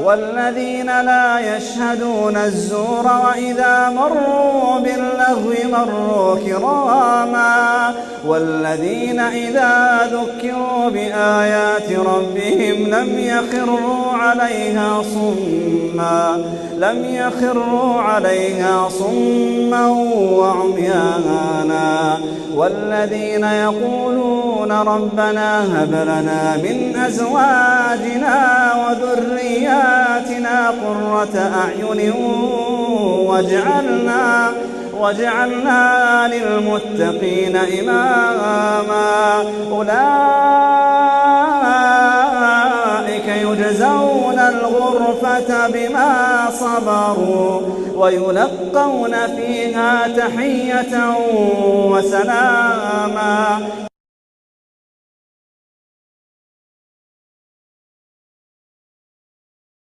والذين لا يشهدون الزور وإذا مروا باللغو مروا كراما والذين إذا ذكروا بآيات ربهم لم يخروا عليها صما وعميانا والذين يقولون ربنا هب لنا من أزواجنا وذرياتنا قرة أعين واجعلنا للمتقين إماما أولئك يجزون الغرفة بما صبروا ويلقون فيها تحية وسلاما.